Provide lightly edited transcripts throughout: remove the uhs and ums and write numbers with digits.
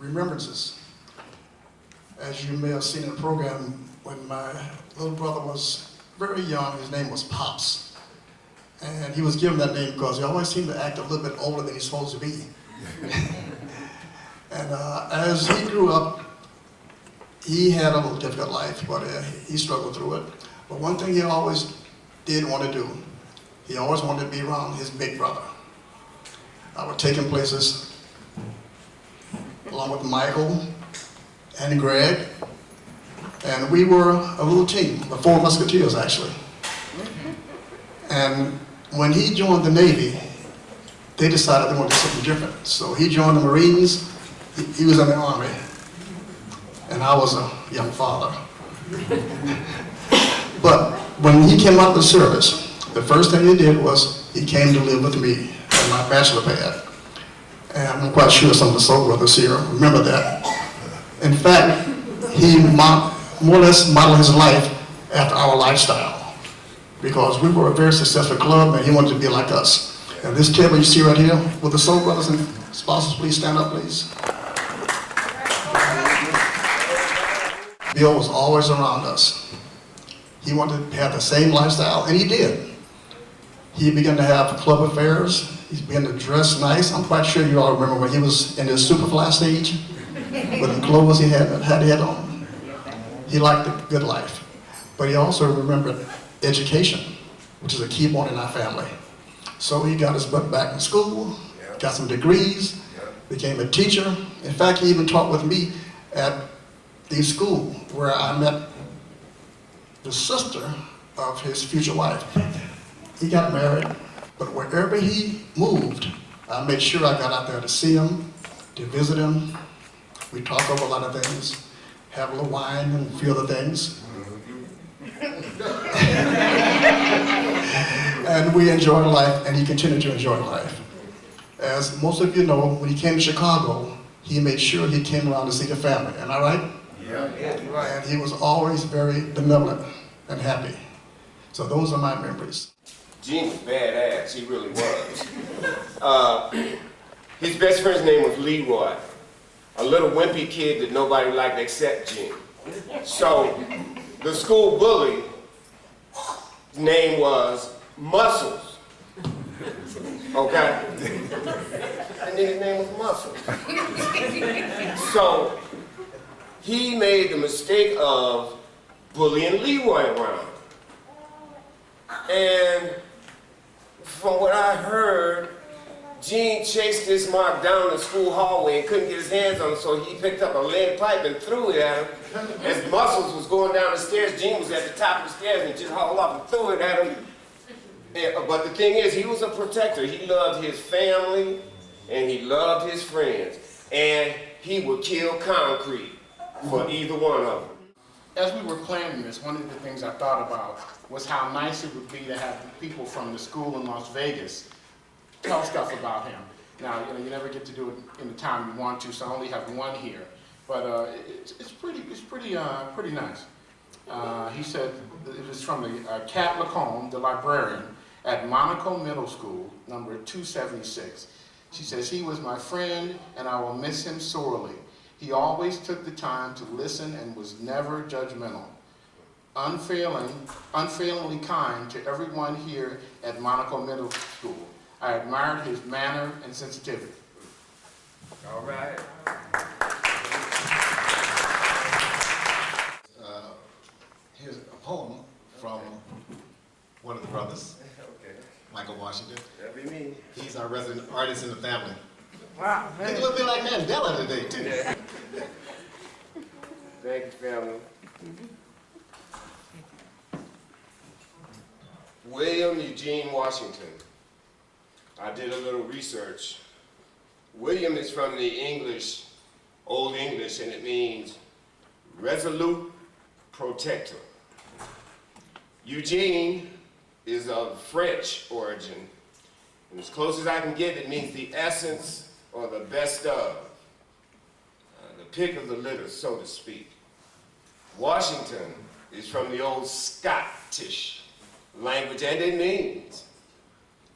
remembrances. As you may have seen in the program, when my little brother was very young, his name was Pops. And he was given that name because he always seemed to act a little bit older than he's supposed to be. And as he grew up, he had a little difficult life, but he struggled through it. But one thing he always did want to do, he always wanted to be around his big brother. I would take him places along with Michael and Greg, and we were a little team, the Four Musketeers actually. And when he joined the Navy, they decided they wanted to do something different. So he joined the Marines, he was in the Army, and I was a young father. But when he came out of the service, the first thing he did was he came to live with me in my bachelor pad. And I'm quite sure some of the soul brothers here remember that. In fact, he more or less modeled his life after our lifestyle, because we were a very successful club and he wanted to be like us. And this table you see right here, will the soul brothers and spouses please stand up, please? Bill was always around us. He wanted to have the same lifestyle, and he did. He began to have club affairs. He began to dress nice. I'm quite sure you all remember when he was in his Superfly stage, with the clothes he had on. He liked the good life. But he also remembered education, which is a key point in our family. So he got his butt back in school, got some degrees, became a teacher. In fact, he even taught with me at the school where I met the sister of his future wife. He got married, but wherever he moved, I made sure I got out there to see him, to visit him. We talk over a lot of things, have a little wine and a few other things. And we enjoyed life, and he continued to enjoy life. As most of you know, when he came to Chicago, he made sure he came around to see the family. Am I right? Yeah, right. And he was always very benevolent and happy. So those are my memories. Gene was badass, he really was. His best friend's name was Leroy, a little wimpy kid that nobody liked except Gene. So the school bully name was Muscles, okay? And then his name was Muscles. So he made the mistake of bullying Leroy around. And from what I heard, Gene chased this Mark down the school hallway and couldn't get his hands on him, so he picked up a lead pipe and threw it at him. As Muscles was going down the stairs, Gene was at the top of the stairs and he just hauled off and threw it at him. But the thing is, he was a protector. He loved his family and he loved his friends. And he would kill concrete for either one of them. As we were planning this, one of the things I thought about was how nice it would be to have people from the school in Las Vegas tell stuff about him. Now, you never get to do it in the time you want to, so I only have one here. But it's pretty nice. He said it was from the Cat Lacombe, the librarian at Monaco Middle School, number 276. She says, "He was my friend, and I will miss him sorely. He always took the time to listen and was never judgmental. Unfailingly kind to everyone here at Monaco Middle School. I admired his manner and sensitivity." All right. Here's a poem from one of the brothers, Okay. Michael Washington. That'd be me. He's our resident artist in the family. Wow. Look a little bit like Mandela today, too. Yeah. Thank you, family. William Eugene Washington. I did a little research. William is from the English, Old English, and it means resolute protector. Eugene is of French origin, and as close as I can get, it means the essence or the best of, the pick of the litter, so to speak. Washington is from the old Scottish language, and it means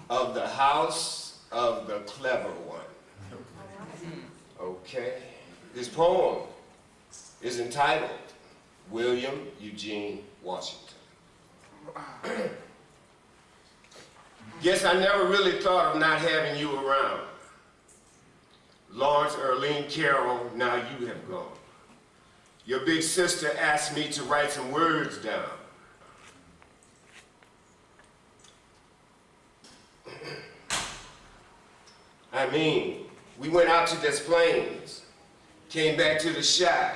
of the house of the clever one. Okay? His poem is entitled William Eugene Washington. Guess I never really thought of not having you around. Lawrence Earlene Carroll, now you have gone. Your big sister asked me to write some words down. I mean, we went out to Des Plaines, came back to the Chi,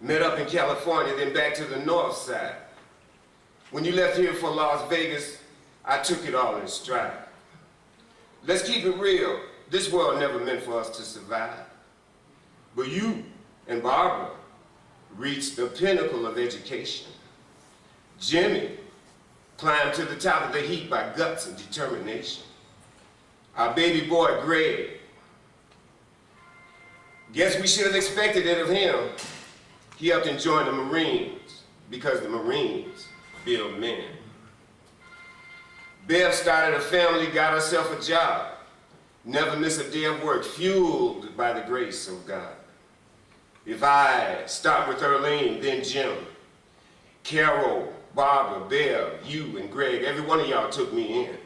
met up in California, then back to the north side. When you left here for Las Vegas, I took it all in stride. Let's keep it real. This world never meant for us to survive. But you and Barbara reached the pinnacle of education. Jimmy climbed to the top of the heap by guts and determination. Our baby boy, Greg, guess we should have expected it of him. He up and joined the Marines because the Marines build men. Bev started a family, got herself a job. Never miss a day of work, fueled by the grace of God. If I start with Earlene, then Jim, Carol, Barbara, Bev, you, and Greg, every one of y'all took me in.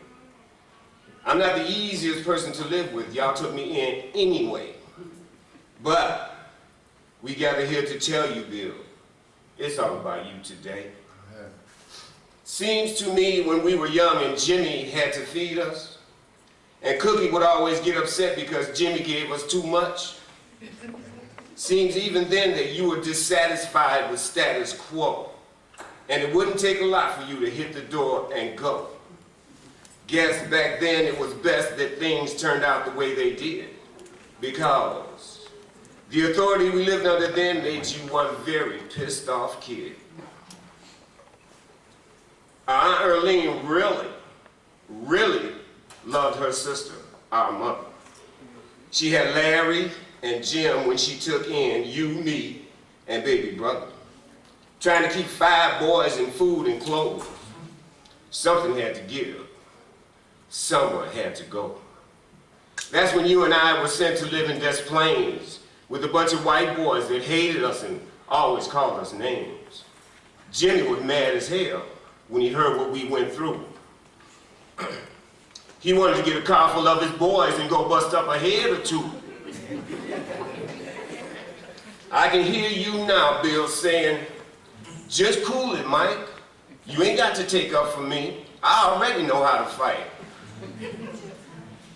I'm not the easiest person to live with. Y'all took me in anyway. But we gather here to tell you, Bill, it's all about you today. Seems to me when we were young and Jimmy had to feed us, and Cookie would always get upset because Jimmy gave us too much. Seems even then that you were dissatisfied with status quo, and it wouldn't take a lot for you to hit the door and go. Guess back then it was best that things turned out the way they did, because the authority we lived under then made you one very pissed off kid. Aunt Earlene really loved her sister, our mother. She had Larry and Jim when she took in you, me, and baby brother. Trying to keep 5 boys in food and clothes. Something had to give. Someone had to go. That's when you and I were sent to live in Des Plaines with a bunch of white boys that hated us and always called us names. Jimmy was mad as hell when he heard what we went through. He wanted to get a car full of his boys and go bust up a head or two. I can hear you now, Bill, saying, just cool it, Mike. You ain't got to take up for me. I already know how to fight.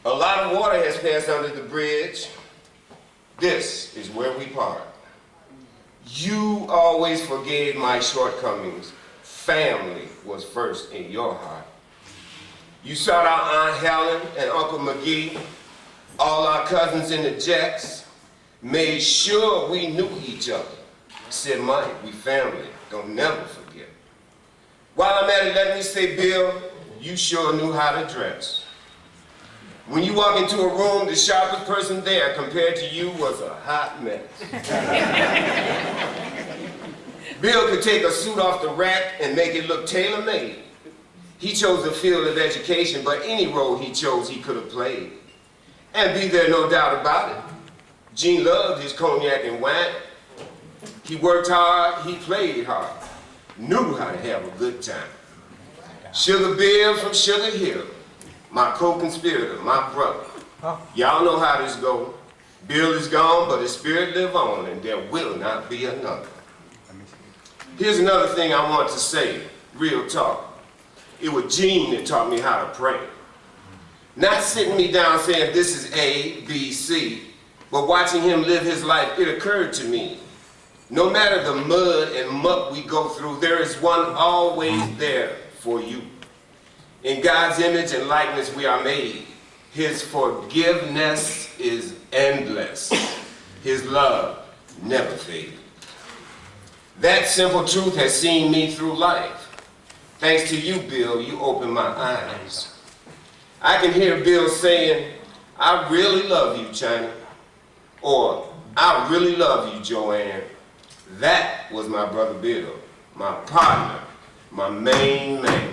A lot of water has passed under the bridge. This is where we part. You always forgave my shortcomings. Family was first in your heart. You sought out Aunt Helen and Uncle McGee, all our cousins in the Jacks, made sure we knew each other. Said, Mike, we family, don't never forget. While I'm at it, let me say, Bill, you sure knew how to dress. When you walk into a room, the sharpest person there compared to you was a hot mess. Bill could take a suit off the rack and make it look tailor-made. He chose the field of education, but any role he chose, he could have played. And be there no doubt about it. Gene loved his cognac and wine. He worked hard, he played hard, knew how to have a good time. Sugar Bill from Sugar Hill, my co-conspirator, my brother. Y'all know how this goes. Bill is gone, but his spirit live on, and there will not be another. Here's another thing I want to say, real talk. It was Gene that taught me how to pray. Not sitting me down saying this is A, B, C, but watching him live his life, it occurred to me, no matter the mud and muck we go through, there is one always there for you. In God's image and likeness we are made. His forgiveness is endless. His love never fades. That simple truth has seen me through life. Thanks to you, Bill, you opened my eyes. I can hear Bill saying, I really love you, China. Or, I really love you, Joanne. That was my brother Bill, my partner, my main man.